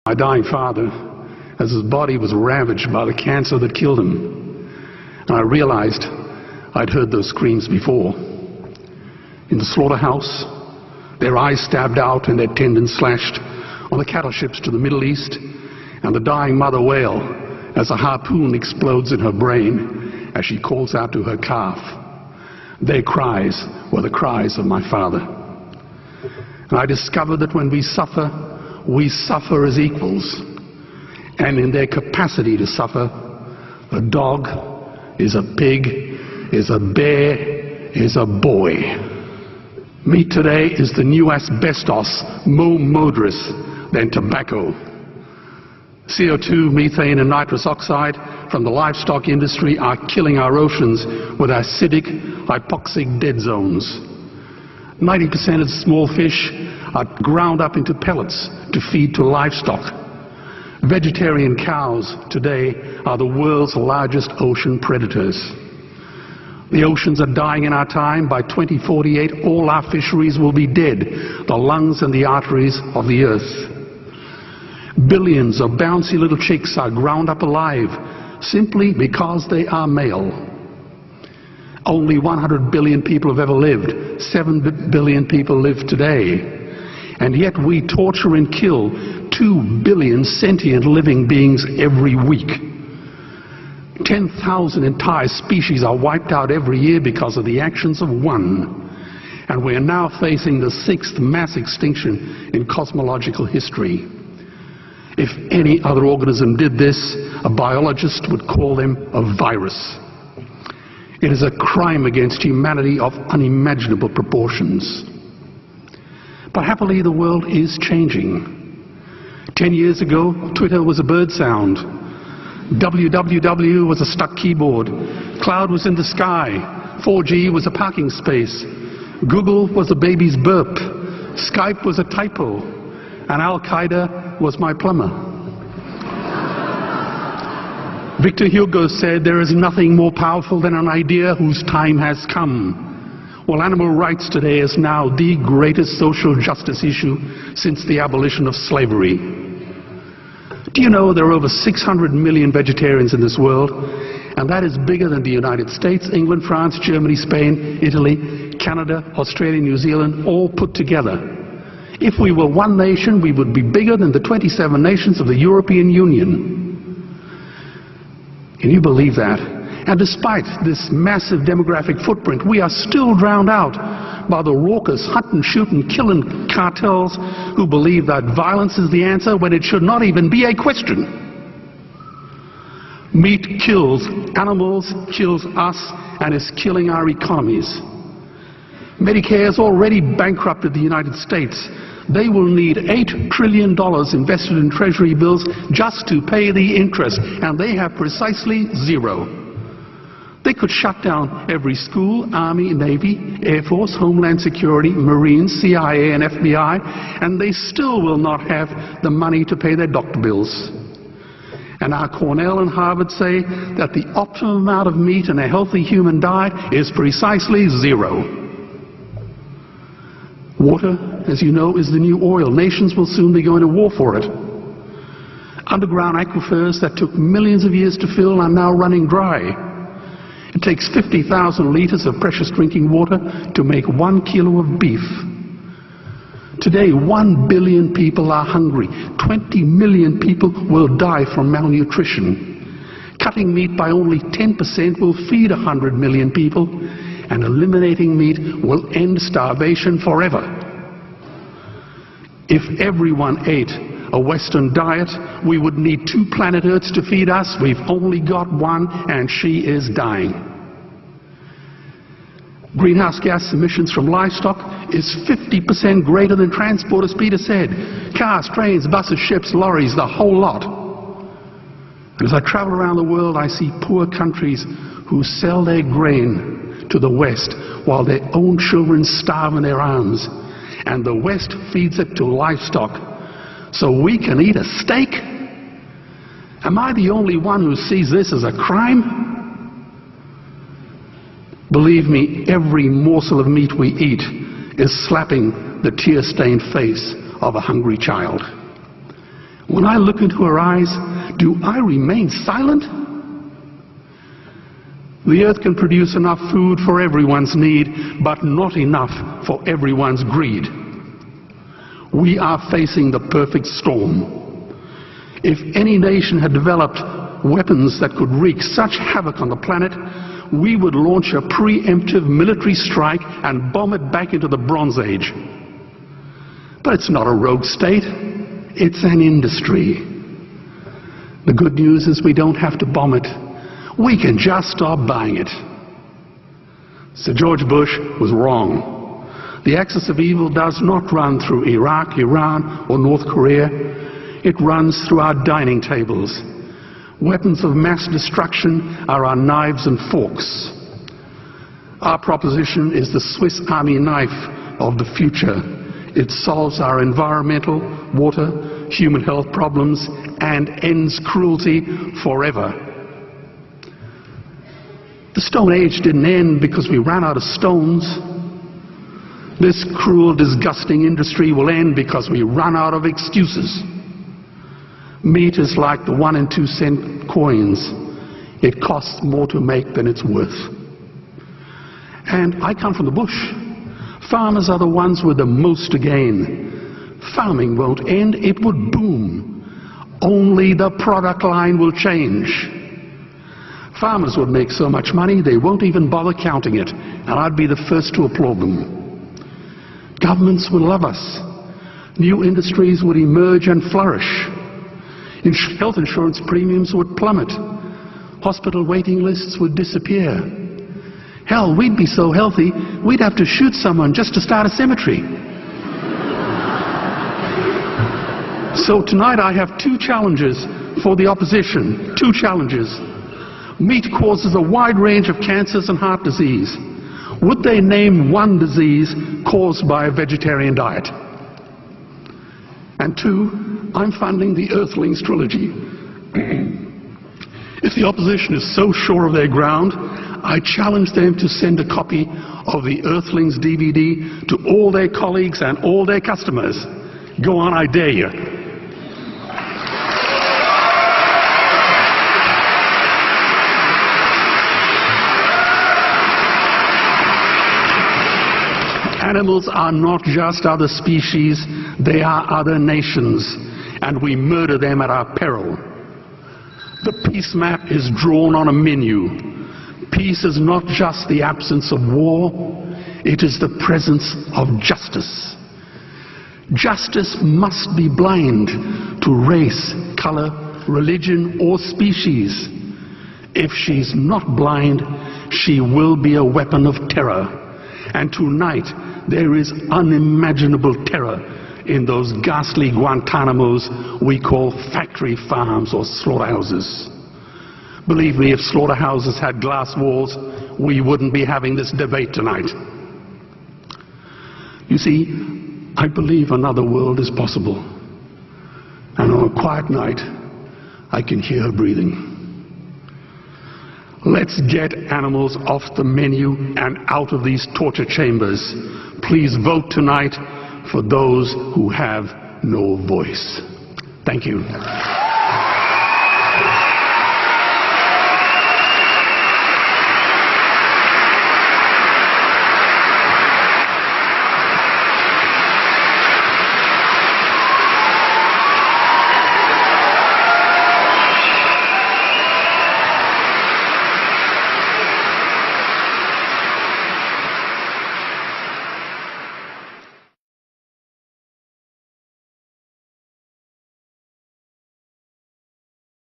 My dying father, as his body was ravaged by the cancer that killed him. And I realized I'd heard those screams before. In the slaughterhouse, their eyes stabbed out and their tendons slashed, on the cattle ships to the Middle East, and the dying mother wail as a harpoon explodes in her brain as she calls out to her calf. Their cries were the cries of my father. And I discovered that when we suffer as equals. And in their capacity to suffer, a dog is a pig, is a bear, is a boy. Meat today is the new asbestos, more murderous than tobacco. CO2, methane and nitrous oxide from the livestock industry are killing our oceans with acidic, hypoxic dead zones. 90% of small fish are ground up into pellets to feed to livestock. Vegetarian cows today are the world's largest ocean predators. The oceans are dying in our time. By 2048, all our fisheries will be dead, the lungs and the arteries of the earth. Billions of bouncy little chicks are ground up alive simply because they are male. Only 100 billion people have ever lived. 7 billion people live today. And yet we torture and kill 2 billion sentient living beings every week. 10,000 entire species are wiped out every year because of the actions of one. And we are now facing the 6th mass extinction in cosmological history. If any other organism did this, a biologist would call them a virus. It is a crime against humanity of unimaginable proportions. But happily, the world is changing. 10 years ago, Twitter was a bird sound. www was a stuck keyboard. Cloud was in the sky. 4G was a parking space. Google was a baby's burp. Skype was a typo. And Al-Qaeda was my plumber. Victor Hugo said, "There is nothing more powerful than an idea whose time has come." Well, animal rights today is now the greatest social justice issue since the abolition of slavery. Do you know there are over 600 million vegetarians in this world? And that is bigger than the United States, England, France, Germany, Spain, Italy, Canada, Australia, New Zealand, all put together. If we were one nation, we would be bigger than the 27 nations of the European Union. Can you believe that? And despite this massive demographic footprint, we are still drowned out by the raucous hunt and shoot and killing cartels who believe that violence is the answer when it should not even be a question. Meat kills animals, kills us, and is killing our economies. Medicare has already bankrupted the United States. They will need $8 trillion invested in treasury bills just to pay the interest, and they have precisely zero. They could shut down every school, Army, Navy, Air Force, Homeland Security, Marines, CIA and FBI, and they still will not have the money to pay their doctor bills. And our Cornell and Harvard say that the optimum amount of meat in a healthy human diet is precisely zero. Water, as you know, is the new oil. Nations will soon be going to war for it. Underground aquifers that took millions of years to fill are now running dry. It takes 50,000 liters of precious drinking water to make 1 kilo of beef. Today, 1 billion people are hungry. 20 million people will die from malnutrition. Cutting meat by only 10% will feed 100 million people, and eliminating meat will end starvation forever. If everyone ate a Western diet, we would need 2 planet Earths to feed us. We've only got one, and she is dying. Greenhouse gas emissions from livestock is 50% greater than transport, as Peter said. Cars, trains, buses, ships, lorries, the whole lot. And as I travel around the world, I see poor countries who sell their grain to the West while their own children starve in their arms. And the West feeds it to livestock so we can eat a steak? Am I the only one who sees this as a crime? Believe me, every morsel of meat we eat is slapping the tear-stained face of a hungry child. When I look into her eyes, do I remain silent? The earth can produce enough food for everyone's need, but not enough for everyone's greed. We are facing the perfect storm. If any nation had developed weapons that could wreak such havoc on the planet, we would launch a preemptive military strike and bomb it back into the Bronze Age. But it's not a rogue state, it's an industry. The good news is we don't have to bomb it. We can just stop buying it. Sir George Bush was wrong. The axis of evil does not run through Iraq, Iran, or North Korea. It runs through our dining tables. Weapons of mass destruction are our knives and forks. Our proposition is the Swiss Army knife of the future. It solves our environmental, water, human health problems and ends cruelty forever. The Stone Age didn't end because we ran out of stones. This cruel, disgusting industry will end because we run out of excuses. Meat is like the 1 and 2 cent coins. It costs more to make than it's worth. And I come from the bush. Farmers are the ones with the most to gain. Farming won't end, it would boom. Only the product line will change. Farmers would make so much money they won't even bother counting it, and I'd be the first to applaud them. Governments would love us. New industries would emerge and flourish. Health insurance premiums would plummet. Hospital waiting lists would disappear. Hell, we'd be so healthy, we'd have to shoot someone just to start a cemetery. So tonight I have 2 challenges for the opposition. 2 challenges. Meat causes a wide range of cancers and heart disease. Would they name one disease caused by a vegetarian diet? And 2, I'm funding the Earthlings trilogy. If the opposition is so sure of their ground, I challenge them to send a copy of the Earthlings DVD to all their colleagues and all their customers. Go on, I dare you. Animals are not just other species, they are other nations, and we murder them at our peril. The peace map is drawn on a menu. Peace is not just the absence of war, it is the presence of justice. Justice must be blind to race, color, religion, or species. If she's not blind, she will be a weapon of terror. And tonight, there is unimaginable terror in those ghastly Guantanamos we call factory farms or slaughterhouses. Believe me, if slaughterhouses had glass walls, we wouldn't be having this debate tonight. You see, I believe another world is possible. And on a quiet night, I can hear her breathing. Let's get animals off the menu and out of these torture chambers. Please vote tonight for those who have no voice. Thank you.